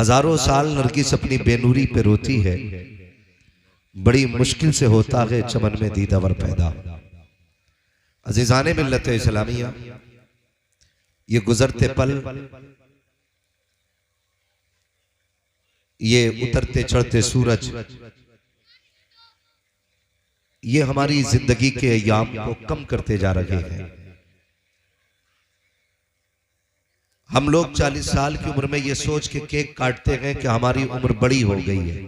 हजारों साल नरगिस अपनी बेनूरी पे रोती है, बड़ी मुश्किल से होता है चमन में दीदावर पैदा। अजीजाने मिल्लत इस्लामिया, ये गुजरते पल, ये उतरते चढ़ते सूरज, ये हमारी जिंदगी के अय्याम को कम करते जा रहे हैं। हम लोग 40 साल की उम्र में ये सोच के केक काटते हैं कि हमारी उम्र बड़ी हो गई है,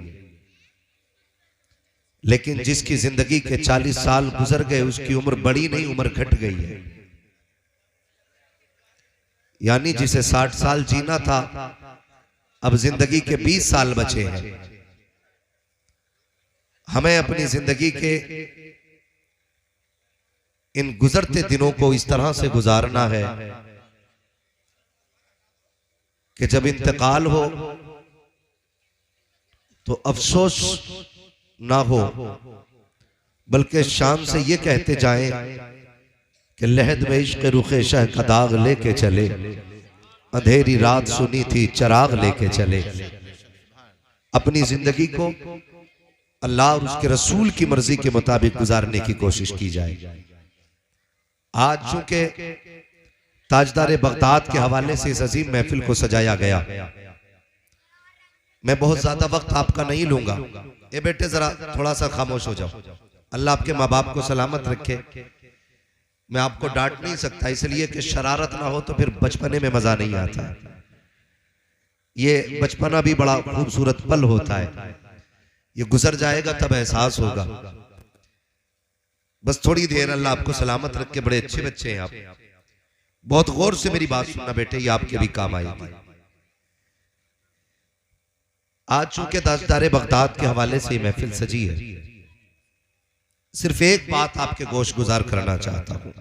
लेकिन जिसकी जिंदगी के 40 साल गुजर गए उसकी उम्र बड़ी नहीं, उम्र घट गई है। यानी जिसे 60 साल जीना था, अब जिंदगी के 20 साल बचे हैं। हमें अपनी जिंदगी के इन गुजरते दिनों को इस तरह से गुजारना है कि जब इंतकाल हो तो अफसोस ना हो, बल्कि शान से ये कहते जाएं कि लहद में इश्क़ रुखे शह का दाग लेके चले, अंधेरी रात सुनी थी चराग लेके चले। अपनी जिंदगी को अल्लाह और उसके रसूल की मर्जी के मुताबिक गुजारने की कोशिश की जाए। आज चूंकि ताजदार बगदाद के हवाले से इस अजीम महफिल को सजाया गया, मैं बहुत ज्यादा वक्त आपका नहीं लूंगा। ये बेटे जरा थोड़ा सा खामोश हो जाओ, अल्लाह आपके माँ बाप को सलामत रखे। मैं आपको डांट नहीं सकता, इसलिए कि शरारत ना हो तो फिर बचपने में मजा नहीं आता। ये बचपना भी बड़ा खूबसूरत पल होता है, ये गुजर जाएगा तब एहसास होगा। बस थोड़ी देर, अल्लाह आपको सलामत रख के। बड़े अच्छे बच्चे हैं आप, बहुत गौर से मेरी बात सुनना बेटे, ये आपके भी काम आएगी। आज चूंकि ताजदार बगदाद के हवाले से महफिल सजी है, सिर्फ एक बात आपके गोश गुजार करना चाहता हूं।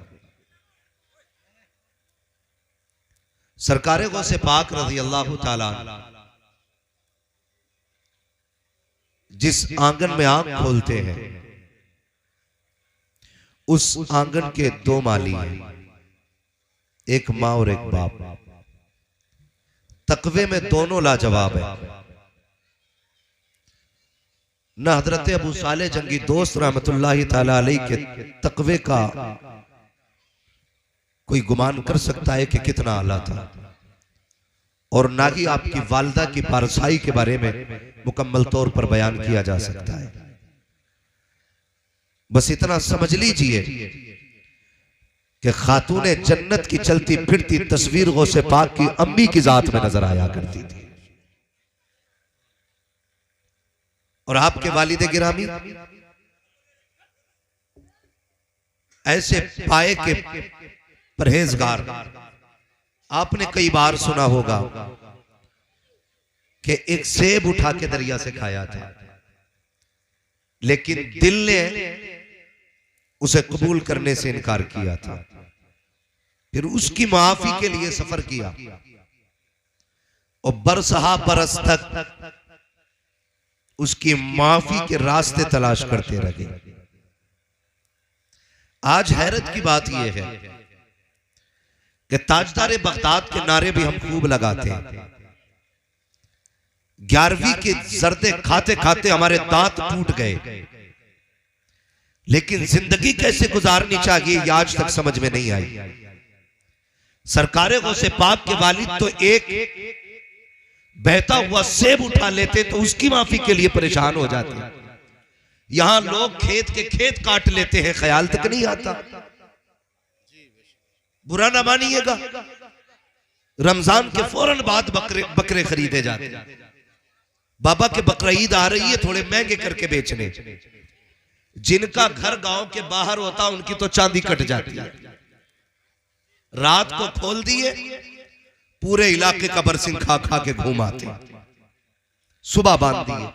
सरकारे गौसे पाक रज़ी अल्लाह ताला जिस आंगन में आंख खोलते हैं, उस आंगन के दो माली हैं, एक माँ और एक बाप। तकवे में दोनों लाजवाब है। न हजरत अबू साले जंगी दोस्त रहमतुल्लाहि ताला अलैहि के तकवे का कोई गुमान कर सकता है कि कितना आला था, और ना ही आपकी वालदा की पारसाई के बारे में मुकम्मल तौर पर बयान किया जा सकता है। बस इतना समझ लीजिए कि खातूने जन्नत की चलती फिरती तस्वीर गौसे पाक की अम्मी की जात में नजर आया करती थी। और आपके वालिद गिरामी ऐसे पाए के परहेजगार, आपने कई बार सुना होगा कि एक सेब उठा के दरिया से खाया था, लेकिन दिल ने उसे कबूल करने से इनकार किया था। फिर उसकी माफी के लिए सफर किया और बरसहा बरस तक उसकी माफी के रास्ते तलाश करते रहे। आज हैरत की बात यह है कि ताजदार बगदाद के नारे भी हम खूब लगाते हैं। 11वीं के जर्दे खाते खाते हमारे दांत टूट गए, लेकिन जिंदगी कैसे गुजारनी चाहिए ये आज तक समझ में नहीं आई। सरकारे गौसे पाक के वालिद तो एक बहता हुआ सेब उठा लेते तो उसकी माफी के लिए परेशान हो जाते। यहां लोग खेत के खेत काट लेते हैं, ख्याल तक नहीं आता। बुरा ना मानिएगा, रमजान के फौरन बाद बकरे खरीदे जाते। बाबा के बकरा ईद आ रही है, थोड़े महंगे करके बेचने। जिनका घर गांव के बाहर होता उनकी तो चांदी कट जाती है। रात को खोल दिए, पूरे इलाके का बरसिंग खा खा के घूम आते। सुबह बांध दिए,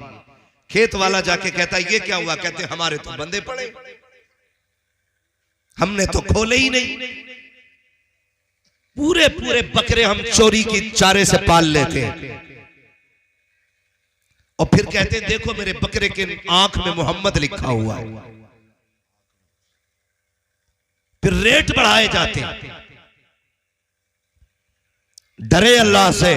खेत वाला जाके कहता ये क्या हुआ? कहते हमारे तो बंदे पड़े, हमने तो खोले ही नहीं। पूरे पूरे बकरे हम चोरी की चारे से पाल लेते हैं और फिर कहते हैं देखो मेरे बकरे के आंख में मोहम्मद लिखा हुआ है। फिर रेट बढ़ाए जाते हैं। डरे अल्लाह से,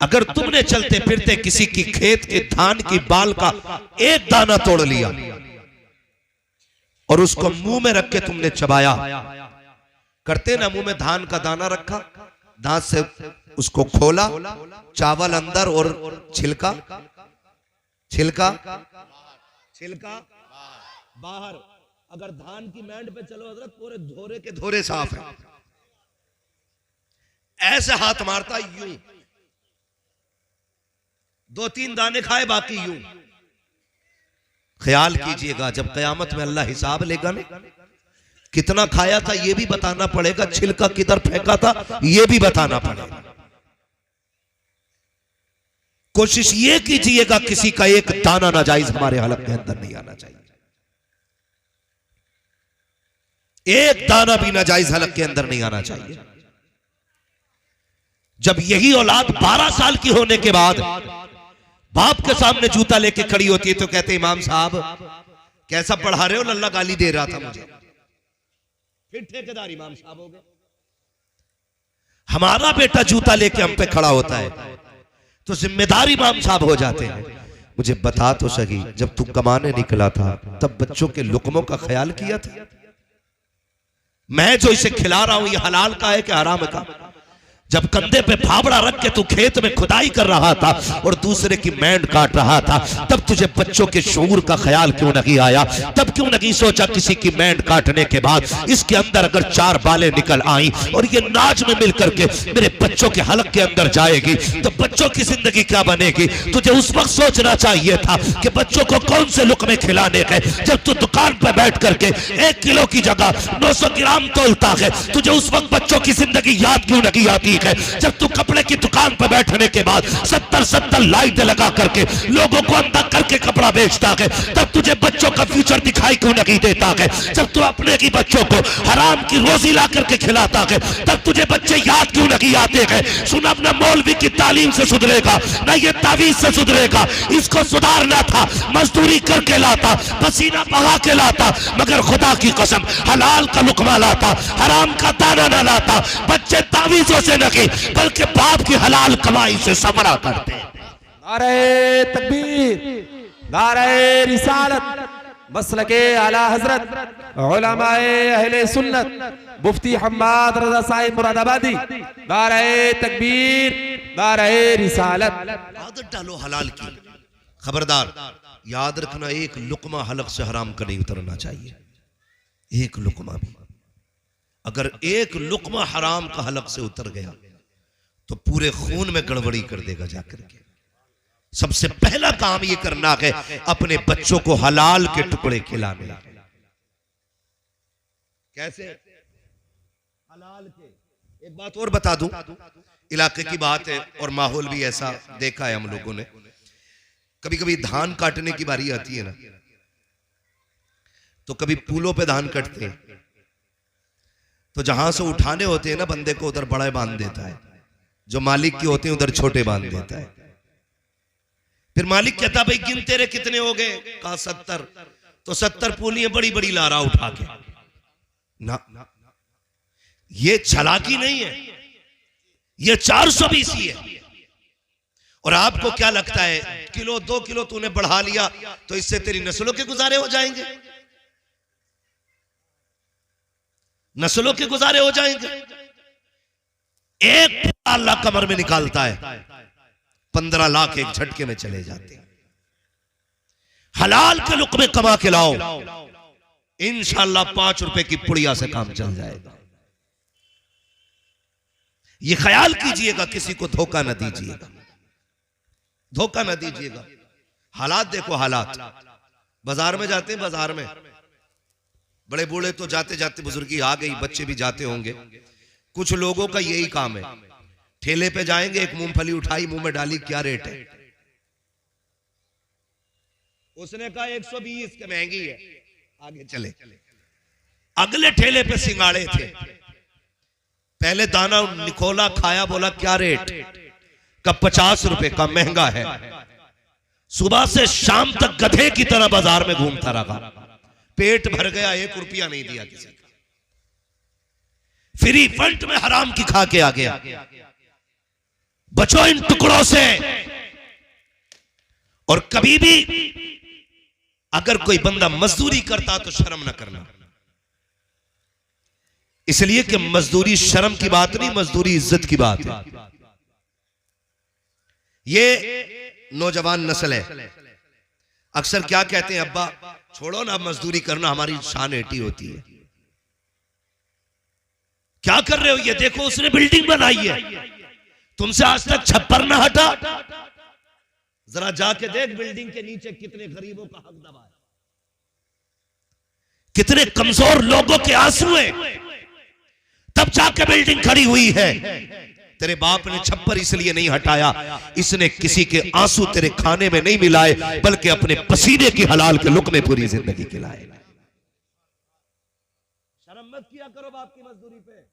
अगर तुमने चलते फिरते किसी की खेत के धान की बाल का एक दाना तोड़ लिया और उसको मुंह में रख के तुमने चबाया, करते ना, मुंह में धान का दाना रखा, दांत से उसको खोला, चावल अंदर और छिलका छिलका छिलका बाहर। अगर धान की मैंड पे चलो हजरत, पूरे धोरे के धोरे साफ है। ऐसे हाथ मारता यूं, 2-3 दाने खाए, बाकी यूं। ख्याल कीजिएगा जब कयामत में अल्लाह हिसाब लेगा ना, कितना खाया था ये भी बताना पड़ेगा, छिलका किधर फेंका था ये भी बताना पड़ेगा। कोशिश ये कीजिएगा किसी का एक दाना नाजायज हमारे हलक के अंदर नहीं आना चाहिए, एक दाना भी नाजायज हलक के अंदर नहीं आना चाहिए। जब यही औलाद 12 साल की होने के बाद बाप के सामने जूता लेके खड़ी होती है तो कहते इमाम साहब कैसा पढ़ा रहे हो, लल्ला गाली दे रहा था मुझे। फिर ठेकेदार इमाम साहब हो गए। हमारा बेटा जूता लेके हम पे खड़ा होता है तो जिम्मेदार इमाम साहब हो जाते हैं। मुझे बता तो सही, जब तू कमाने निकला था तब बच्चों के लुकमों का ख्याल किया था? मैं जो इसे खिला रहा हूं ये हलाल का है कि हराम का? जब कंधे पे फावड़ा रख के तू खेत में खुदाई कर रहा था और दूसरे की मैंड काट रहा था, तब तुझे बच्चों के शऊर का ख्याल क्यों नहीं आया? तब क्यों नहीं सोचा किसी की मैंड काटने के बाद इसके अंदर अगर 4 बालें निकल आई और ये नाज में मिल करके मेरे बच्चों के हलक के अंदर जाएगी तो बच्चों की जिंदगी क्या बनेगी? तुझे उस वक्त सोचना चाहिए था कि बच्चों को कौन से लुकमे खिलाने के। जब तू दुकान पर बैठ करके 1 किलो की जगह 900 ग्राम तोलता है, तुझे उस वक्त बच्चों की जिंदगी याद क्यों नहीं आती है? जब तू कपड़े की दुकान पर बैठने के बाद 70 लाइटें लगा करके लोगों को अंधा करके कपड़ा बेचता है, तब तुझे बच्चों का फ्यूचर दिखाई क्यों नहीं देता है? जब तू अपने की बच्चों को हराम की रोजी ला करके खिलाता है, तब तुझे बच्चे याद क्यों नहीं आते हैं? सुन, अपना मौलवी की तालीम से सुधरेगा ना ये तावीज से सुधरेगा। इसको सुधारना था, मजदूरी करके लाता, पसीना बहा के लाता, मगर खुदा की कसम हलाल का लुकमा लाता, हराम का दाना न लाता। बच्चे तावीजों से नहीं बल्कि बाप की हलाल कमाई से समरा करते। नारे तकबीर, नारे रिसालत, मसलके आला हजरत उलमाए अहले सुन्नत मुफ्ती हम्माद रजा साहिब मुरादाबादी। नारे तकबीर, नारे रिसालत। आदत डालो हलाल की, खबरदार याद रखना एक लुकमा हलक से हराम का नहीं उतरना चाहिए। एक लुकमा भी, अगर एक लुकमा हराम का हलक से उतर गया तो पूरे खून में गड़बड़ी कर देगा जाकर के। सबसे पहला काम ये करना है अपने बच्चों को हलाल के टुकड़े खिलाने। कैसे? हलाल के। एक बात और बता दूं, इलाके की बात है और माहौल भी ऐसा देखा है हम लोगों ने। कभी कभी धान काटने की बारी आती है ना, तो कभी पुलों पे धान कटते हैं तो जहां से उठाने होते हैं ना बंदे को, उधर बड़ा बांध देता है, जो मालिक के होते हैं उधर छोटे बांध देता है। फिर मालिक कहता भाई गिन तेरे कितने हो गए? कहा 70। तो 70 पूलियां बड़ी बड़ी ला रहा उठा के ना, ये चालाकी नहीं है, ये 420 ही है। और आपको क्या लगता है किलो 2 किलो तूने बढ़ा लिया तो इससे तेरी नस्लों के गुजारे हो जाएंगे? नस्लों के गुजारे हो जाएंगे? एक अल्लाह कमर में निकालता है, 15 लाख एक झटके में चले जाते हैं। हलाल के लुक़मे कमा के लाओ, इंशाअल्लाह 5 रुपए की पुड़िया से काम चल जाएगा। ये ख्याल कीजिएगा, किसी को धोखा न दीजिएगा, धोखा न दीजिएगा। हालात देखो, हालात बाजार में जाते हैं, बाजार में बड़े बूढ़े तो जाते जाते बुजुर्गी आ गई, बच्चे भी जाते होंगे। कुछ लोगों का यही काम है, ठेले पे जाएंगे, एक मूंगफली उठाई मुंह में डाली, क्या रेट है? उसने कहा 120 के, महंगी है, आगे चले। अगले ठेले पे सिंगाड़े थे, पहले दाना निकोला, खाया, बोला क्या रेट? का 50 रुपए का, महंगा है। सुबह से शाम तक गधे की तरह बाजार में घूमता रहा, पेट भर गया, 1 रुपया नहीं दिया किसी का। फ्री फंड में हराम की खा के आ गया। बचो इन टुकड़ों से। और कभी भी अगर कोई बंदा मजदूरी करता तो शर्म ना करना, इसलिए कि मजदूरी शर्म की बात नहीं, मजदूरी इज्जत की बात है। ये नौजवान नस्ल है, अक्सर क्या कहते हैं, अब्बा छोड़ो ना मजदूरी करना, हमारी शान एटी होती है। क्या कर रहे हो, ये देखो उसने बिल्डिंग बनाई है, तुमसे आज तक छप्पर ना हटा। जरा जाके देख बिल्डिंग के नीचे कितने गरीबों का हक दबा है, कितने कमजोर लोगों के आंसू हैं, तब जाके बिल्डिंग खड़ी हुई है। तेरे बाप ने छप्पर इसलिए नहीं हटाया, इसने किसी के आंसू तेरे खाने में नहीं मिलाए, बल्कि अपने पसीने की हलाल के लुक़्मे पूरी जिंदगी खिलाए। शर्म मत किया करो बाप की मजदूरी पे।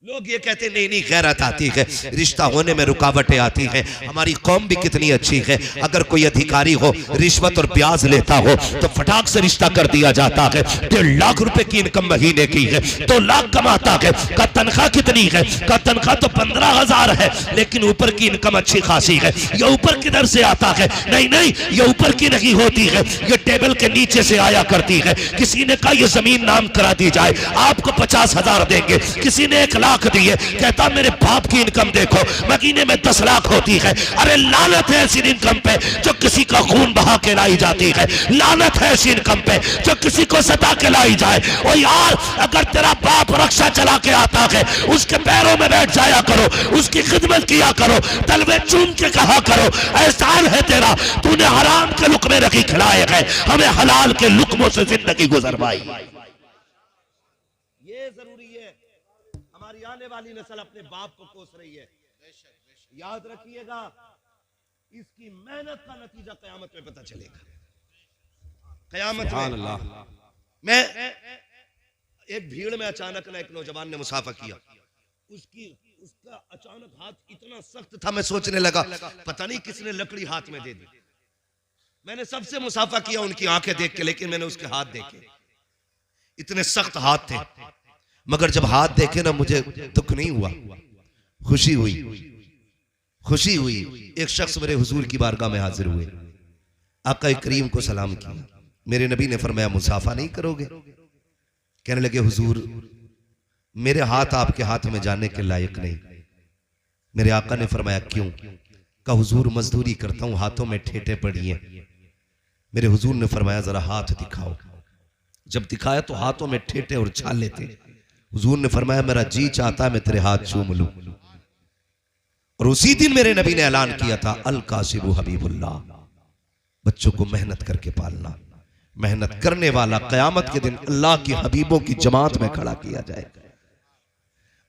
लोग ये कहते नहीं नहीं गैरत आती है, रिश्ता होने में रुकावटें आती हैं। हमारी कौम भी कितनी अच्छी है, अगर कोई अधिकारी हो रिश्वत और ब्याज लेता हो तो फटाक से रिश्ता कर दिया जाता है। 1.5 लाख रुपए की इनकम महीने की है, 2 लाख कमाता है, का तनख्वाह कितनी है, का तनख्वाह तो 15,000 है, लेकिन ऊपर की इनकम अच्छी खासी है। ये ऊपर किधर से आता है, नहीं नहीं ये ऊपर की नहीं होती है, ये टेबल के नीचे से आया करती है। किसी ने कहा ये जमीन नाम करा दी जाए, आपको 50,000 देंगे, किसी ने 1 लाख दिए, कहता मेरे बाप की इनकम देखो महीने में 10 लाख होती है। अरे लानत है ऐसी इनकम पे जो किसी का खून बहा के लाई जाती है, लानत है ऐसी इनकम पे जो किसी को सता के लाई जाए। और यार अगर तेरा बाप रक्षा चला के आता है, उसके पैरों में बैठ जाया करो, उसकी खिदमत किया करो, तलवे चूम के कहा करो एहसान है तेरा, तूने हराम के लुक़्मे रखी खिलाए हैं, हमें हलाल के लुक़्मों से जिंदगी गुजरवाई। ये जरूरी है, हमारी आने वाली नस्ल अपने बाप को कोस रही है। याद रखिएगा, इसकी मेहनत का नतीजा कयामत में पता चलेगा। कयामत में मैं एक भीड़ में अचानक ना एक नौजवान ने मुसाफा किया, उसका अचानक हाथ इतना सख्त था, मैं सोचने लगा पता नहीं किसने लकड़ी हाथ में दे दी। मैंने सबसे मुसाफा किया उनकी आंखें देख के, लेकिन मैंने उसके हाथ देखे, इतने सख्त हाथ थे। मगर जब हाथ देखे ना मुझे दुख नहीं हुआ, खुशी हुई, खुशी हुई। एक शख्स मेरे हुजूर की बारगाह में हाजिर हुए, आका करीम को सलाम किया। मेरे नबी ने फरमाया मुसाफा नहीं करोगे? कहने लगे हुजूर मेरे हाथ आपके हाथ में जाने के लायक नहीं। मेरे आका ने फरमाया क्यों? का हुजूर मजदूरी करता हूं, हाथों में ठेठे पड़ी हैं। मेरे हुजूर ने फरमाया जरा हाथ दिखाओ। जब दिखाया तो हाथों में ठेठे और छाले थे। हुजूर ने फरमाया मेरा जी चाहता है मैं तेरे हाथ चूम लूं। और उसी दिन मेरे नबी ने ऐलान किया था अल कासिबु हबीबुल्लाह, बच्चों को मेहनत करके पालना, मेहनत करने वाला कयामत के दिन अल्लाह की हबीबों की जमात में खड़ा किया जाएगा,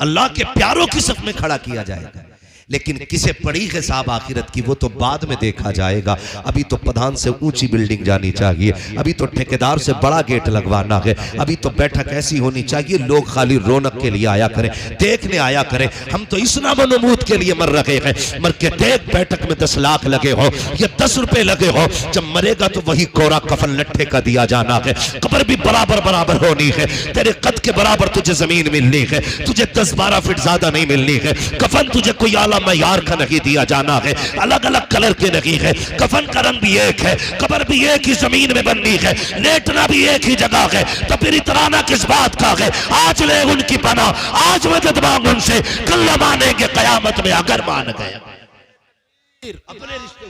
अल्लाह के प्यारों की सफ में खड़ा किया जाएगा। लेकिन किसे पड़ी है साहब आखिरत की, वो तो बाद में देखा जाएगा। अभी तो प्रधान से ऊंची बिल्डिंग जानी चाहिए, अभी तो ठेकेदार से बड़ा गेट लगवाना है, अभी तो बैठक ऐसी होनी चाहिए लोग खाली रौनक के लिए आया करें, देखने आया करें। हम तो इस नामनमूद के लिए मर रहे हैं, मर के देख बैठक में 10 लाख लगे हो या 10 रुपए लगे हो, जब मरेगा तो वही कोरा कफन लट्ठे का दिया जाना है। कब्र भी बराबर बराबर होनी है, तेरे कद के बराबर तुझे जमीन मिलनी है, तुझे 10-12 फीट ज्यादा नहीं मिलनी है। कफन तुझे कोई आला मयार का नहीं दिया जाना है, अलग अलग कलर के नहीं है। कफन का रंग भी एक है, कब्र भी एक ही जमीन में बननी है, लेटना भी एक ही जगह है। तो फिर इतराना किस बात का है? आज ले उनकी पना, आज मदद मांग उनसे, कल न मानेंगे कयामत में अगर मान गए।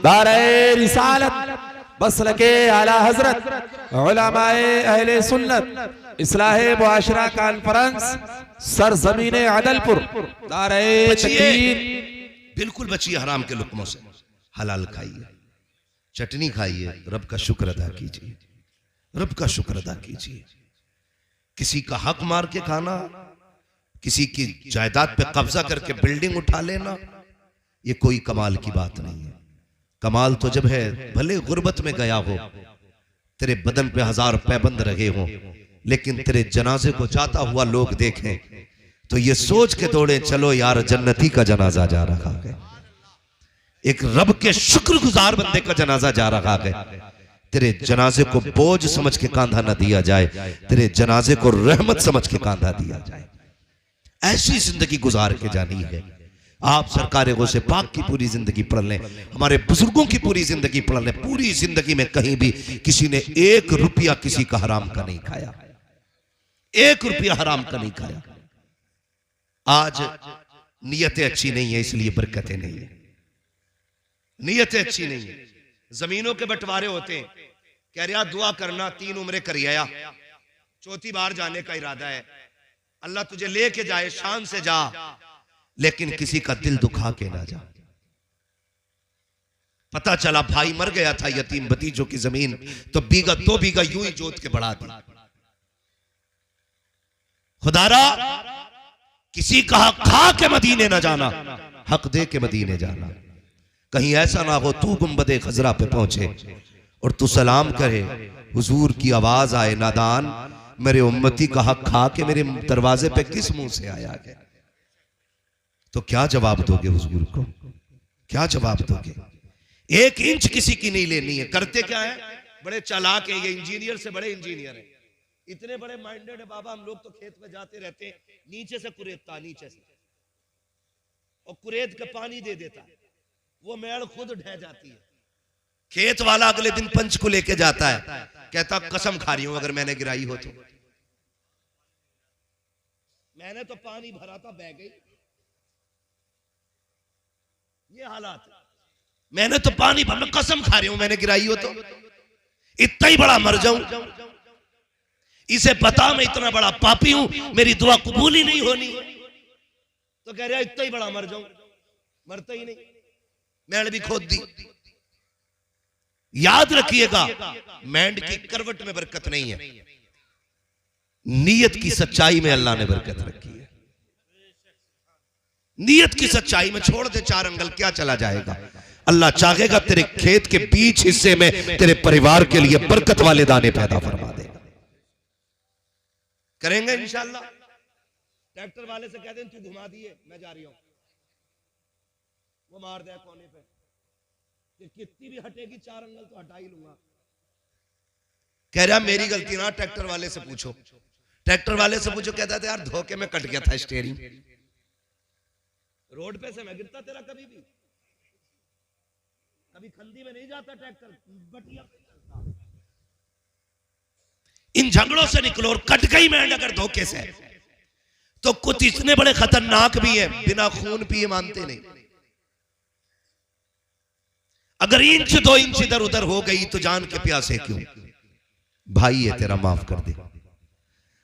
दारे रिसालत मसलके आला हजरत उलमाए अहले सुन्नत इस्लाहे मुआशरा कॉन्फ्रेंस सरजमीने अदलपुर दारे तकबीर। बिल्कुल बचिए हराम के लुक़्मों से, हलाल खाइए, चटनी खाइए, रब का शुक्र अदा कीजिए, रब का शुक्र अदा कीजिए। किसी का हक मार के खाना, किसी की जायदाद पे कब्जा करके बिल्डिंग उठा लेना, ये कोई कमाल की बात नहीं है। कमाल तो जब है भले गुर्बत में गया हो, तेरे बदन पे 1000 पैबंद रहे हो, लेकिन तेरे जनाजे को जाता हुआ लोग देखें तो ये सोच के दौड़े चलो यार जन्नती का जनाजा जा रहा है, एक रब के शुक्रगुजार बंदे का जनाजा जा रहा है। तेरे जनाजे को बोझ समझ के कांधा न दिया जाए, तेरे जनाजे को रहमत समझ के कांधा दिया जाए। ऐसी जिंदगी गुजार के जानी है। आप सरकार गौसे पाक की पूरी जिंदगी पढ़ लें, हमारे बुजुर्गों की पूरी जिंदगी पढ़ लें, पूरी जिंदगी में कहीं भी किसी ने 1 रुपया किसी का हराम का नहीं खाया, 1 रुपया हराम का नहीं खाया। आज नीयतें अच्छी नहीं है, इसलिए बरकतें नहीं है। नीयतें अच्छी नहीं है। जमीनों के बंटवारे होते हैं, कह रहा दुआ करना 3 उम्रें कर आया, 4थी बार जाने का इरादा है, अल्लाह तुझे लेके जाए, शान से जा, लेकिन किसी का दिल दुखा के ना जा। पता चला भाई मर गया था, यतीम भतीजों की जमीन, तो बीघा 2 बीघा यूं ही जोत के बढ़ा दी। खुदारा किसी का हक खा के मदीने ना जाना, हक दे के मदीने जाना। कहीं ऐसा ना हो तू गुंबदे खजरा पे पहुंचे और तू सलाम करे, हुजूर की आवाज आए, नादान मेरे उम्मती का हक खा के मेरे दरवाजे पे किस मुंह से आया है? तो क्या जवाब दोगे हुजूर को? क्या जवाब दोगे? 1 इंच किसी की नहीं लेनी है। करते क्या है, बड़े चालाक है, ये इंजीनियर से बड़े इंजीनियर है, इतने बड़े माइंडेड है बाबा। हम लोग तो खेत में जाते रहते हैं, नीचे से कुरेदता, नीचे से, और कुरेद के पानी दे देता है, वो मेड़ खुद ढह जाती है। खेत वाला अगले दिन पंच को लेके जाता है, कहता कसम खा रही हूं अगर मैंने गिराई हो तो, मैंने तो पानी भरा था बह गई, ये हालात। मैंने तो पानी भर, कसम खा रही हूं मैंने गिराई हो तो, इतना ही बड़ा मर जाऊं, इसे पता मैं इतना बड़ा पापी हूं, मेरी दुआ कबूल ही नहीं होनी, तो कह रहा इतना ही बड़ा मर जाऊं, मरता ही नहीं, मैंने भी खोद दी। याद रखिएगा, मैंड की करवट में बरकत नहीं है, नीयत की सच्चाई में अल्लाह ने बरकत रखी है। नीयत की सच्चाई में छोड़ दे 4 अंगल, क्या चला जाएगा? अल्लाह चाहेगा तेरे खेत के बीच हिस्से में तेरे परिवार के लिए बरकत वाले दाने पैदा फरमा देगा। करेंगे इंशाअल्लाह। ट्रैक्टर वाले से कह दें तू घुमा दिए, मैं जा रही हूं, वो मार दे कोने पे, कितनी भी हटेगी 4 अंगल तो हटा ही लूंगा। कह रहा मेरी गलती ना, ट्रैक्टर वाले से पूछो। ट्रैक्टर वाले से पूछो, कहता था यार धोखे में कट गया था स्टीयरिंग, रोड पे से मैं गिरता तेरा कभी भी, कभी खंदी में नहीं जाता ट्रैक्टर, बटिया पे चलता। इन झगड़ों से निकलो, और कट गई मैंड अगर धोखे से, तो कुछ इतने बड़े खतरनाक भी है, बिना खून पिए मानते नहीं। अगर 1-2 इंच इधर उधर हो गई तो जान के प्यासे क्यों? भाई है तेरा, माफ कर दे,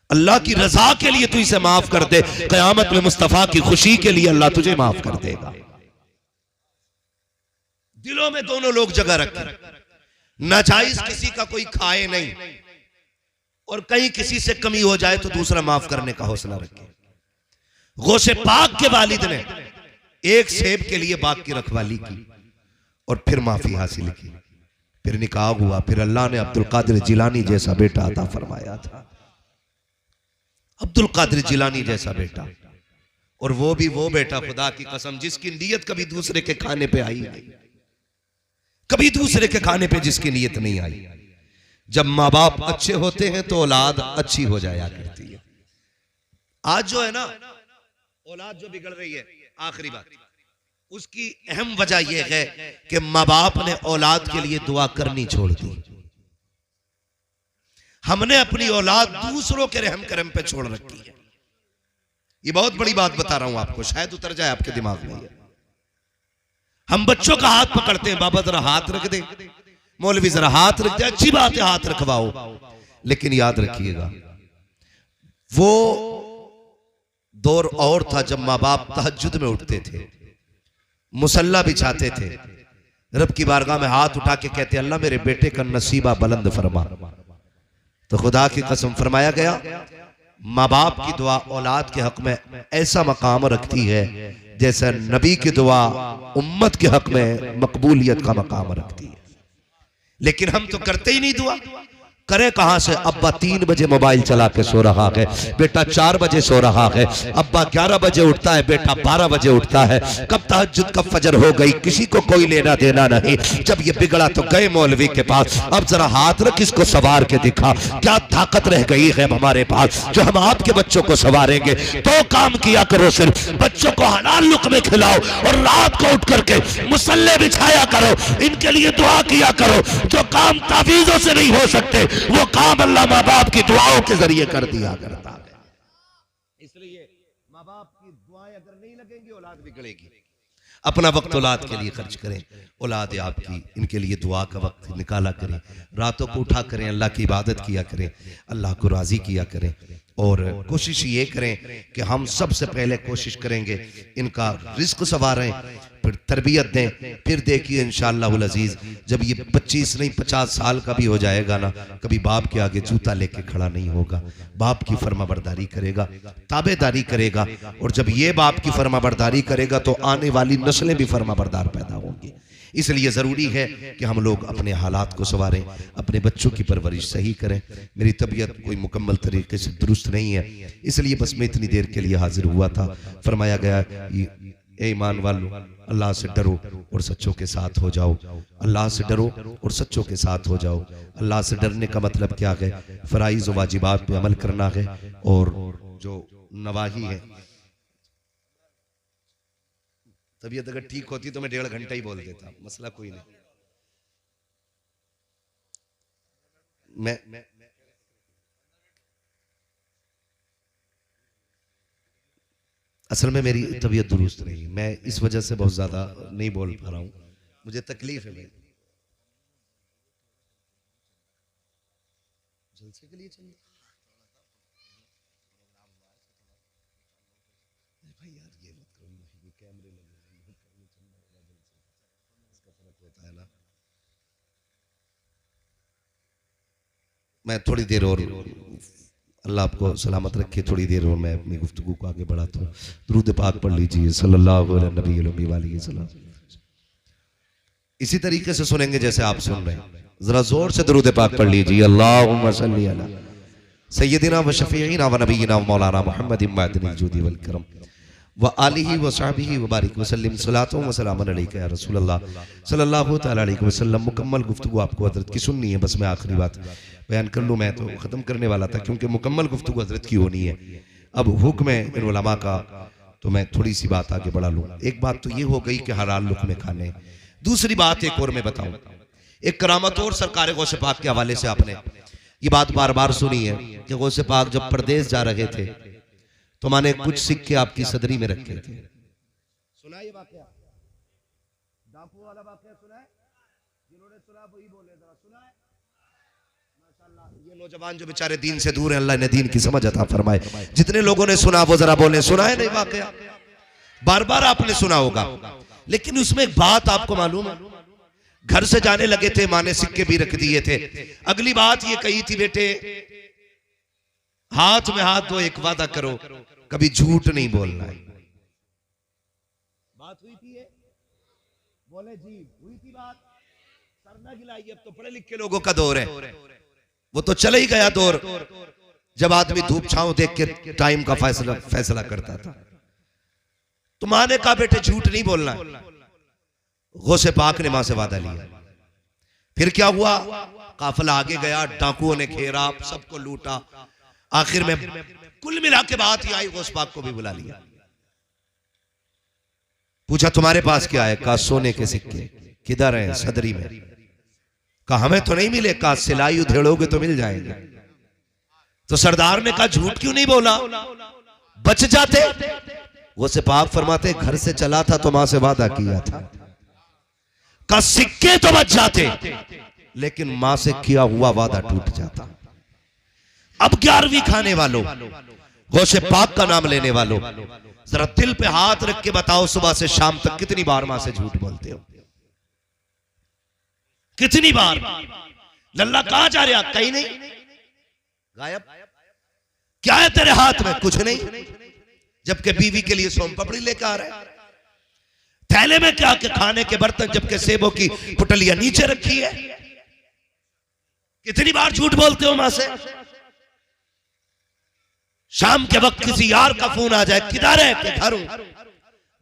अल्लाह की रजा के लिए तू इसे माफ कर दे, कयामत में मुस्तफा की खुशी के लिए अल्लाह तुझे माफ कर देगा। दिलों में दोनों लोग जगह रखें, नाजायज किसी का कोई खाए नहीं, और कहीं किसी से कमी हो जाए तो दूसरा माफ करने का हौसला रखे। गौसे पाक के वालिद ने 1 सेब के लिए बाग की रखवाली की और फिर माफी हासिल की, फिर निकाह हुआ, फिर अल्लाह ने अब्दुल कादिर जिलानी जैसा बेटा अता फरमाया था। अब्दुल कादिर जिलानी जैसा बेटा, और वो भी वो बेटा खुदा की कसम जिसकी नीयत कभी दूसरे के खाने पे आई नहीं, कभी दूसरे के खाने पे जिसकी नीयत नहीं आई। जब माँ बाप अच्छे होते हैं तो औलाद अच्छी हो जाया करती है। आज जो है ना औलाद जो बिगड़ रही है, आखिरी बात, उसकी अहम वजह यह है कि माँ बाप ने औलाद के लिए दुआ करनी छोड़ दी। हमने अपनी औलाद दूसरों के रहम करम पे छोड़ रखी है। ये बहुत बड़ी बात बता रहा हूं आपको, शायद उतर जाए आपके दिमाग में। हम बच्चों का हाथ पकड़ते हैं, बाबा जरा हाथ रख दे, मौलवी जरा हाथ रख दे, अच्छी बात है हाथ रखवाओ, लेकिन याद रखिएगा वो दौर और था जब माँ बाप तहज्जुद में उठते थे, मुसल्ला बिछाते थे, रब की बारगाह में हाथ उठा के कहते अल्लाह मेरे बेटे का नसीबा बुलंद फरमा। तो खुदा की कसम फरमाया गया, माँ बाप की दुआ औलाद के हक में ऐसा मकाम रखती है जैसा नबी की दुआ उम्मत के हक में मकबूलियत का मकाम रखती है। लेकिन हम तो करते ही नहीं दुआ, करे कहां से? अब्बा 3 बजे मोबाइल चला के सो रहा है, बेटा 4 बजे सो रहा है, अब्बा 11 बजे उठता है, बेटा 12 बजे उठता है। कब तहज्जुद कब फजर हो गई, किसी को कोई लेना देना नहीं। जब ये बिगड़ा तो गए मौलवी के पास, अब जरा हाथ रख इसको सवार के दिखा। क्या ताकत रह गई है हमारे पास जो हम आपके बच्चों को सवारेंगे? तो काम किया करो, सिर्फ बच्चों को हलाल लुक़मे खिलाओ और रात को उठ करके मुसल्ले बिछाया करो, इनके लिए दुआ किया करो। जो काम तावीज़ों से नहीं हो सकते वो काम अल्लाह माँ बाप की दुआओं के जरिए कर दिया करता है। इसलिए माँ बाप की दुआएं अगर नहीं लगेंगी औलाद बिगड़ेगी। अपना वक्त औलाद के लिए खर्च करें, औलाद आपकी, इनके लिए दुआ का वक्त निकाला करें, रातों को उठा करें, अल्लाह की इबादत किया करें, अल्लाह को राजी किया करें। और कोशिश ये करें कि हम सबसे पहले कोशिश करेंगे इनका रिस्क संवारें, फिर तरबियत दें, फिर देखिए इंशाअल्लाहुल अजीज जब ये 25 नहीं 50 साल का भी हो जाएगा ना, कभी बाप के आगे जूता लेके खड़ा नहीं होगा, बाप की फर्माबरदारी करेगा, ताबेदारी करेगा। और जब ये बाप की फर्माबरदारी करेगा तो आने वाली नस्लें भी फर्माबरदार पैदा होंगी। इसलिए ज़रूरी है कि हम लोग अपने हालात को संवारें, अपने बच्चों की परवरिश सही करें। मेरी तबीयत कोई मुकम्मल तरीके से दुरुस्त नहीं है, इसलिए बस मैं इतनी देर के लिए हाजिर हुआ था। फरमाया गया ए ईमान वालों, अल्लाह से डरो और सच्चों के साथ हो जाओ। अल्लाह से डरो और सच्चों के साथ हो जाओ। अल्लाह से डरने का मतलब क्या है? फ़राइज़ व वाजिबात पे अमल करना है, और जो नवाही है। तबीयत अगर ठीक होती तो मैं 1.5 घंटा ही बोल देता, मसला कोई नहीं। मैं असल में मेरी तबीयत दुरुस्त नहीं, मैं इस वजह से बहुत ज्यादा नहीं बोल पा रहा हूं, मुझे तकलीफ है। भाई जलसे के लिए चलिए भाई यार, ये मत करो, ये कैमरे लगे इसका फर्क होता है ना। मैं थोड़ी देर और, अल्लाह आपको सलामत रखे, थोड़ी देर और मैं अपनी गुफ्तगू को आगे बढ़ाता हूँ। दुरूद पाक पढ़ लीजिए सल्लल्लाहु अलैहि वसल्लम। इसी तरीके से सुनेंगे जैसे आप सुन रहे हैं, जरा जोर से दुरूद पाक पढ़ लीजिए। अल्लाहुम्मा सल्ली अला सय्यदिना व शफीईना व नबीना व मौलाना मुहम्मदिन मअदिनिल जुदी वल करम व आलिहि व सहबिहि व बारिक वसल्लम सलातो व सलामुन अलैका या रसूलल्लाह सल्लल्लाहु तआला अलैहि वसल्लम। मुकम्मल गुफ्तगू आपको हजरत की सुननी है, बस मैं आखिरी बात बयान कर लूँ। मैं तो ख़त्म करने वाला था क्योंकि मुकम्मल गुफ्तगू हजरत की होनी है। अब हुक्म है इन उलमा का, तो मैं थोड़ी सी बात आगे बढ़ा लूँ। एक बात तो ये हो गई कि हलाल लुक़मे खाने। दूसरी बात एक और मैं बताऊँ, एक करामत और सरकार गौसे पाक के हवाले से आपने ये बात बार बार सुनी है कि गौसे पाक जब परदेश जा रहे थे तो माने कुछ सिक्के आपकी सदरी में रखे थे। सुना ये वाकया, डाकू वाला वाकया सुना है? जिन्होंने सुना वही बोले, जरा सुना है? माशाअल्लाह, ये नौजवान जो बेचारे दीन से दूर हैं, अल्लाह ने दीन की समझ अता फरमाए। जितने लोगों ने सुना वो जरा बोले, सुना है नहीं वाकया? बार बार आपने सुना होगा, लेकिन उसमें एक बात आपको मालूम है, घर से जाने लगे थे, माँ ने सिक्के भी रख दिए थे। अगली बात ये कही थी, बेटे हाथ में हाथ दो, एक वादा करो कभी झूठ नहीं बोलना है। बात हुई थी? बोले जी हुई थी बात, सर ना गिलाइए, अब तो पढ़े लिखे लोगों का दौर है, वो तो चले ही गया दौर जब आदमी धूप छांव देख के टाइम का फैसला करता था। तो माँ ने कहा बेटे झूठ नहीं बोलना। गौसे पाक ने मां से वादा लिया। फिर क्या हुआ? काफिला आगे गया, डाकुओं ने घेरा, सबको लूटा। आखिर में कुल मिला के बात ही आई, गौस पाक को भी बुला लिया। पूछा तुम्हारे पास क्या है? कहा सोने के सिक्के। किधर हैं? सदरी में। कहा हमें तो नहीं मिले। कहा सिलाई उधेड़ोगे तो मिल जाएंगे। तो सरदार ने कहा झूठ क्यों नहीं बोला, बच जाते। गौसे पाक फरमाते घर से चला था तो मां से वादा किया था, का सिक्के तो बच जाते लेकिन मां से किया हुआ वादा टूट जाता। अब 11वीं खाने वालों, गौसे पाक का नाम लेने वालों, जरा दिल पे हाथ रख के बताओ सुबह से शाम तक कितनी बार मां से झूठ बोलते हो? कितनी बार? लल्ला कहां जा रहा? कहीं नहीं, गायब। क्या है तेरे हाथ में? कुछ नहीं। जबकि बीवी के लिए सोम पापड़ी लेकर आ रहा है। थैले में क्या के खाने के बर्तन, जबकि सेबों की पुटलियां नीचे रखी है। कितनी बार झूठ बोलते हो मां से? शाम के वक्त किसी यार का फोन आ जाए, किधर है? कि घर हूं।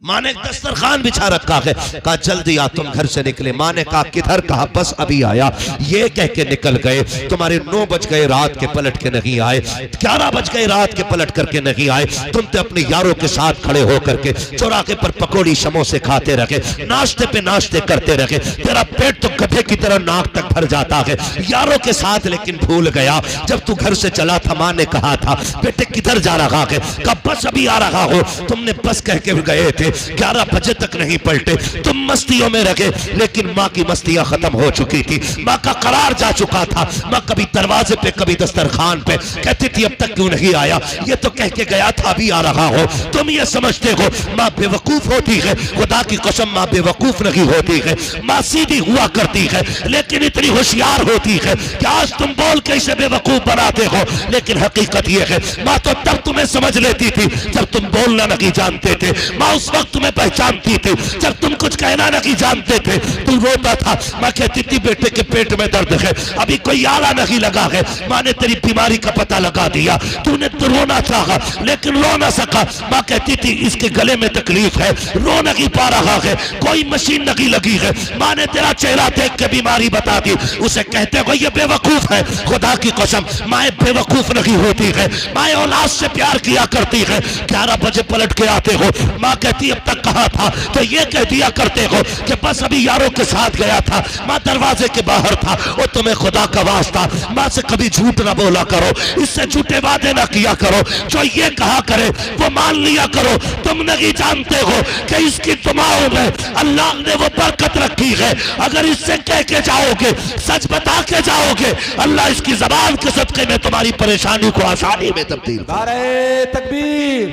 माँ ने दस्तरखान बिछा रखा है, कहा जल्दी आ, तुम घर से निकले। माँ ने कहा किधर? कहा बस अभी आया। ये कह के निकल गए। तुम्हारे 9 बज गए रात के, पलट के नहीं आए। 11 बज गए रात के, पलट करके नहीं आए। तुम तो अपने यारों के साथ खड़े होकर के चौराहे पर पकौड़ी समोसे खाते रहे, नाश्ते पे नाश्ते करते रहे। तेरा पेट तो गधे की तरह नाक तक भर जाता है यारों के साथ। लेकिन भूल गया जब तू घर से चला था, माँ ने कहा था बेटे किधर जा रहा है? कहा बस अभी आ रहा हो। तुमने बस कह के गए थे, 11 बजे तक नहीं पलटे। तुम मस्तियों में रखे, लेकिन माँ की मस्तियां खत्म हो चुकी थी। माँ का करार जा चुका था। माँ कभी दरवाजे पे, कभी दस्तरखान पे कहती थी अब तक क्यों नहीं आया? ये तो कह के गया था अभी आ रहा हो। तुम ये समझते हो माँ बेवकूफ होती है? खुदा की कसम माँ बेवकूफ नहीं होती है। माँ सीधी हुआ करती है, लेकिन इतनी होशियार होती है कि आज तुम बोल के इसे बेवकूफ बनाते हो, लेकिन हकीकत ये है माँ तो तब तुम्हें समझ लेती थी जब तुम बोलना नहीं जानते थे। माँ उस वक्त तुम्हें पहचानती थी जब तुम कुछ कहना नहीं जानते थे। तू रोता था, माँ कहती थी बेटे के पेट में दर्द है, अभी कोई आला नहीं लगा है। माँ ने तेरी बीमारी का पता लगा दिया। तूने तो रोना चाहा लेकिन रो ना सका। माँ कहती थी इसके गले में तकलीफ है, रो नहीं पा रहा है, कोई मशीन नहीं लगी है। माँ ने तेरा चेहरा देख के बीमारी बता दी। उसे कहते हो ये बेवकूफ है। खुदा की कसम माँ बेवकूफ नहीं होती है। माँ औलाद से प्यार किया करती है। 11 बजे पलट के आते हो, माँ कहती अब तक कहा था तो ये कह दिया करते हो कि बस अभी यारों के साथ गया था। माँ दरवाजे के बाहर था। और तुम्हें खुदा का वास्ता माँ से कभी झूठ ना बोला करो, इससे झूठे वादे ना किया करो। जो ये कहा करे वो मान लिया करो। तुम नहीं जानते हो कि इसकी दुआओं में अल्लाह ने वो बरकत रखी है। अगर इससे कह के जाओगे, सच बता के जाओगे, अल्लाह इसकी जबान के सदके में तुम्हारी परेशानी को आसानी में तब्दील। नारे तकबीर,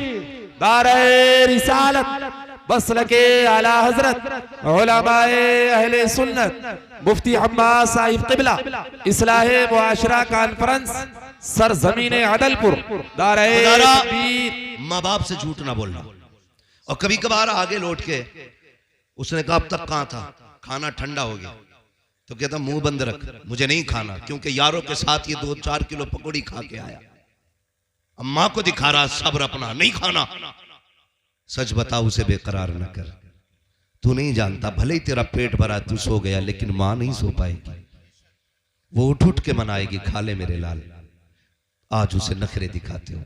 नारे रिसालत, बसलके आला हजरत उलमाए अहले सुन्नत मुफ्ती अब्बास साहिब क़िबला इस्लाहे मुआशरा कॉन्फ्रेंस सरजमीन अदलपुर। नारे तकबीर। माँ बाप से झूठ ना बोलना। और कभी कभार आगे लौट के उसने कहा अब तक कहां था? खाना ठंडा हो गया। तो कहता मुंह बंद रख, मुझे नहीं खाना, क्योंकि यारों के साथ ये 2-4 किलो पकौड़ी खा के आया। अब माँ को दिखा रहा सब्र अपना, नहीं खाना। सच बता, उसे बेकरार न कर। तू नहीं जानता, भले ही तेरा पेट भरा तू सो गया, लेकिन मां नहीं सो पाएगी। वो उठ उठ के मनाएगी, खा ले मेरे लाल। आज उसे नखरे दिखाते हो।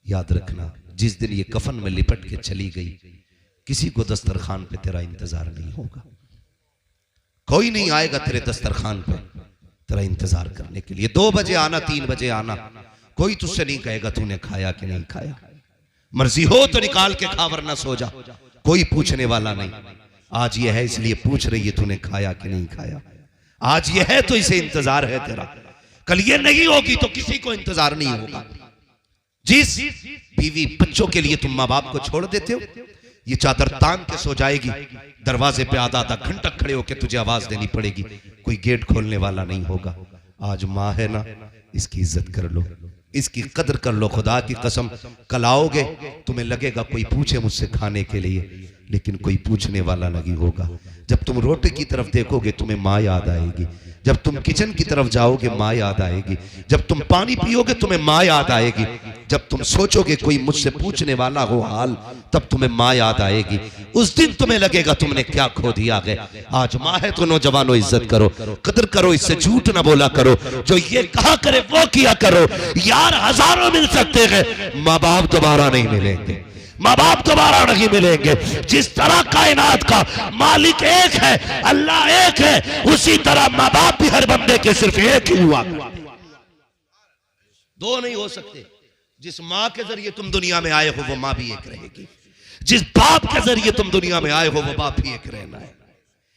याद रखना जिस दिन ये कफन में लिपट के चली गई, किसी को दस्तरखान पे तेरा इंतजार नहीं होगा। कोई नहीं आएगा तेरे दस्तरखान पे तेरा इंतजार करने के लिए। 2 बजे आना, 3 बजे आना, कोई तुझसे नहीं कहेगा तूने खाया कि नहीं खाया। मर्जी हो तो निकाल के खा, वरना सो जा, कोई पूछने वाला नहीं। आज ये है इसलिए पूछ रही है तूने खाया कि नहीं खाया। आज ये है तो इसे इंतजार है तेरा। कल ये नहीं होगी तो किसी को इंतजार नहीं होगा। जिस बीवी बच्चों के लिए तुम माँ बाप को छोड़ देते हो, ये चादर तान के सो जाएगी, दरवाजे पे आधा घंटा खड़े होकर तुझे आवाज देनी पड़ेगी, कोई गेट खोलने वाला नहीं होगा। आज माँ है ना, इसकी इज्जत कर लो, इसकी कदर कर लो। खुदा की कसम कल आओगे तुम्हें लगेगा कोई पूछे मुझसे खाने के लिए, लेकिन कोई पूछने वाला नहीं होगा। जब तुम रोटी की तरफ देखोगे तुम्हें माँ याद आएगी। जब तुम किचन की तरफ जाओगे माँ याद आएगी। जब तुम पानी पियोगे तुम्हें माँ याद आएगी। जब तुम सोचोगे कोई मुझसे पूछने वाला हो हाल, तब तुम्हें माँ याद आएगी। उस दिन तुम्हें लगेगा तुमने क्या खो दिया है। आज माँ है तो नौजवानों इज्जत करो, कदर करो, इससे झूठ ना बोला करो। जो ये कहा करे वो किया करो। यार हजारों मिल सकते हैं, माँ बाप दोबारा नहीं मिलेंगे। माँ बाप दोबारा नहीं मिलेंगे। जिस तरह कायनात का मालिक एक है, अल्लाह एक है, उसी तरह माँ बाप भी हर बंदे के सिर्फ एक ही हुआ। 2 नहीं हो सकते। जिस माँ के जरिए तुम दुनिया में आए हो वो माँ भी एक रहेगी। जिस बाप के जरिए तुम दुनिया में आए हो वो बाप भी एक रहना है।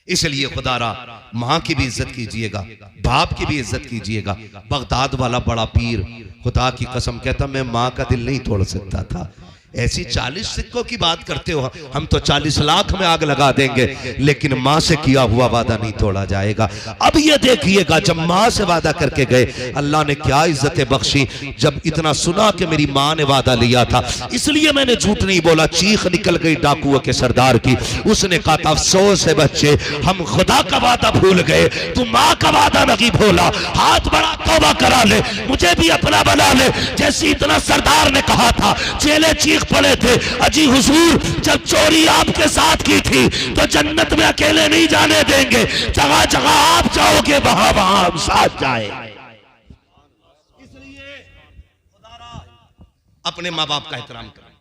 इसलिए खुदारा माँ की भी इज्जत कीजिएगा, बाप की भी इज्जत कीजिएगा। बगदाद वाला बड़ा पीर खुदा की कसम कहता मैं माँ का दिल नहीं तोड़ सकता था, ऐसी 40 सिक्कों की बात करते हो, हम तो 40 लाख में आग लगा देंगे, लेकिन माँ से किया हुआ वादा नहीं तोड़ा जाएगा। अब ये देखिएगा, जब माँ से वादा करके गए, अल्लाह ने क्या इज्जतें बख्शी। जब इतना सुना कि मेरी माँ ने वादा लिया था, इसलिए मैंने झूठ नहीं बोला, चीख निकल गई डाकुओं के सरदार की। उसने कहा था, अफसोस है बच्चे, हम खुदा का वादा भूल गए, तू माँ का वादा नहीं भूला। हाथ बड़ा तौबा करा ले, मुझे भी अपना बना ले। जैसे इतना सरदार ने कहा था, चेले चीख पड़े थे, अजी हुजूर, जब चोरी आपके साथ की थी तो जन्नत में अकेले नहीं जाने देंगे, जगह जगह आप जाओगे, वहां वहां हम साथ जाए। इसलिए खुदारा अपने माँ बाप का एहतराम करें,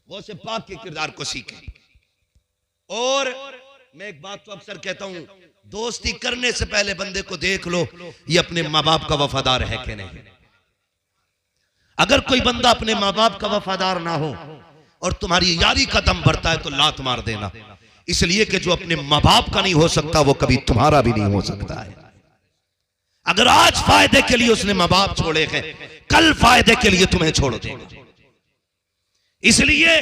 वो से पाक के किरदार को सीखें। और मैं एक बात तो अक्सर कहता हूं, दोस्ती करने से पहले बंदे को देख लो ये अपने माँ बाप का वफादार है कि नहीं। अगर कोई बंदा अपने माँ बाप का वफादार ना हो और तुम्हारी यारी का दम बढ़ता है तो लात मार देना, इसलिए कि जो अपने माँ बाप का नहीं हो सकता वो कभी तुम्हारा भी नहीं हो सकता है। अगर आज फायदे के लिए उसने माँ बाप छोड़े हैं, कल फायदे के लिए तुम्हें छोड़ देगा। इसलिए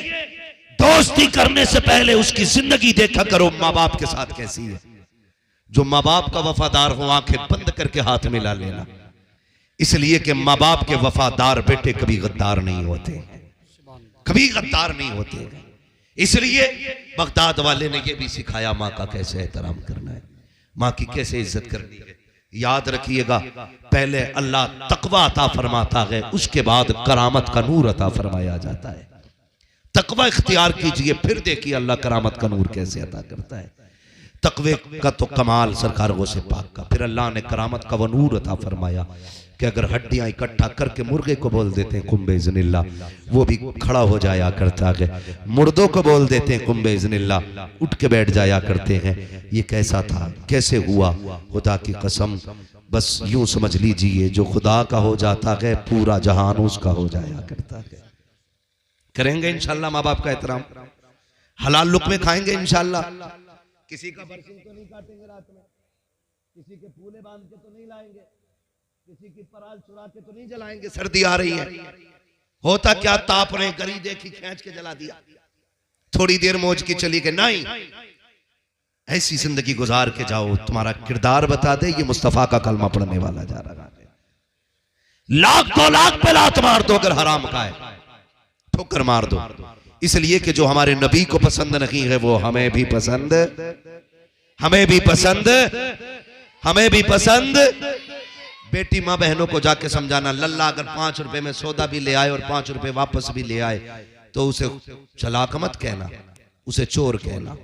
दोस्ती करने से पहले उसकी जिंदगी देखा करो माँ बाप के साथ कैसी है। जो माँ बाप का वफादार हो, आंखें बंद करके हाथ मिला लेना, इसलिए कि माँ बाप के वफादार बेटे कभी गद्दार नहीं होते, कभी गद्दार नहीं होते। इसलिए बगदाद वाले ने यह भी सिखाया माँ का कैसे एहतराम करना है, माँ की कैसे इज्जत करनी है। याद रखिएगा, पहले अल्लाह तकवा अता फरमाता है, उसके बाद करामत का नूर अता फरमाया जाता है। तकवा इख्तियार कीजिए, फिर देखिए अल्लाह करामत का नूर कैसे अता करता है। तकवे का तो कमाल सरकार गो से पाक का, फिर अल्लाह ने करामत का वो नूर अता फरमाया कि अगर हड्डियां इकट्ठा करके मुर्गे को बोल देते हैं कुंबे इज़्निल्लाह, वो भी खड़ा हो जाया करता है। मुर्दों को बोल देते हैं कुंबे इज़्निल्लाह, उठ के बैठ जाया करते हैं। ये कैसा था, कैसे हुआ, खुदा की कसम, बस यूं समझ लीजिए, जो खुदा का हो जाता है पूरा जहान उसका हो जाया करता है। करेंगे इंशाल्लाह माँ बाप का एहतराम, हलाल लुक़मे खाएंगे इंशाल्लाह, किसी का बरसिंग तो नहीं काटेंगे रात में, किसी के फूले बांध के तो नहीं लाएंगे, किसी की पराल चुरा के तो नहीं जलाएंगे। सर्दी आ रही है, होता क्या ताप ने गरी देखी खींच के जला दिया, थोड़ी देर मौज की चली गई। नहीं, ऐसी जिंदगी गुजार के जाओ, तुम्हारा किरदार बता दे ये मुस्तफा का कलमा पढ़ने वाला जा रहा है। लाख 2 लाख पे लात मार दो, अगर हराम का है ठोकर मार दो, इसलिए कि जो हमारे नबी को पसंद नहीं है वो हमें भी पसंद, हमें भी पसंद, हमें भी पसंद। बेटी माँ बहनों को जाके समझाना, लल्ला अगर 5 रुपए में सौदा भी ले आए और 5 रुपए वापस भी ले आए तो उसे चलाक मत कहना, उसे चोर कहना।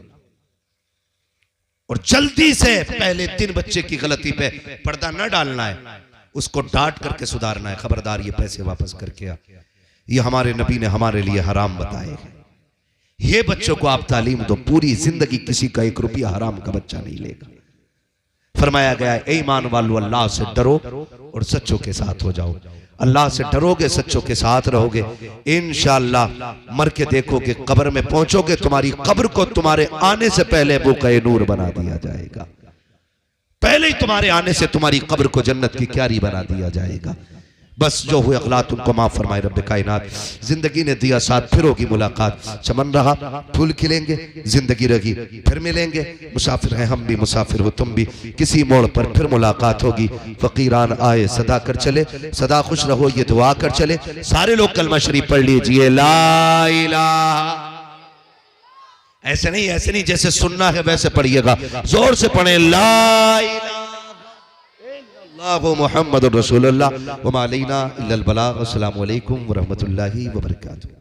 और जल्दी से पहले 3 बच्चे की गलती पे पर्दा न डालना है, उसको डांट करके सुधारना है, खबरदार ये पैसे वापस करके आ। ये हमारे नबी ने हमारे लिए हराम बताए हैं। ये बच्चों को आप तालीम दो, पूरी जिंदगी किसी का 1 रुपया हराम का बच्चा नहीं लेगा। फरमाया गया है, ए ईमान वालो अल्लाह से डरो और सच्चों के साथ हो जाओ। अल्लाह से डरोगे, सच्चों के साथ रहोगे, इंशाअल्लाह मर के देखोगे, कब्र में पहुंचोगे, तुम्हारी कब्र को तुम्हारे आने से पहले बुक़े नूर बना दिया जाएगा। पहले ही तुम्हारे आने से तुम्हारी कब्र को जन्नत की क्यारी बना दिया जाएगा। बस जो हुए अगलात उनको माफ फरमाए रब्बे कायनात। जिंदगी ने दिया साथ, फिर होगी मुलाकात। चमन रहा फूल खिलेंगे, जिंदगी रही फिर मिलेंगे। मुसाफिर हैं हम भी, मुसाफिर हो तुम भी, किसी मोड़ पर फिर मुलाकात होगी। फकीरान आए सदा कर चले, सदा खुश रहो ये दुआ कर चले। सारे लोग कलमा शरीफ पढ़ लीजिए, ला इलाहा। ऐसे नहीं जैसे सुनना है वैसे पढ़िएगा, जोर से पढ़े, ला इलाहा मुहम्मद रसूलुल्लाह व मा अलैना इल्लल बलाग। अस्सलामु अलैकुम व रहमतुल्लाहि व बरकातुहू।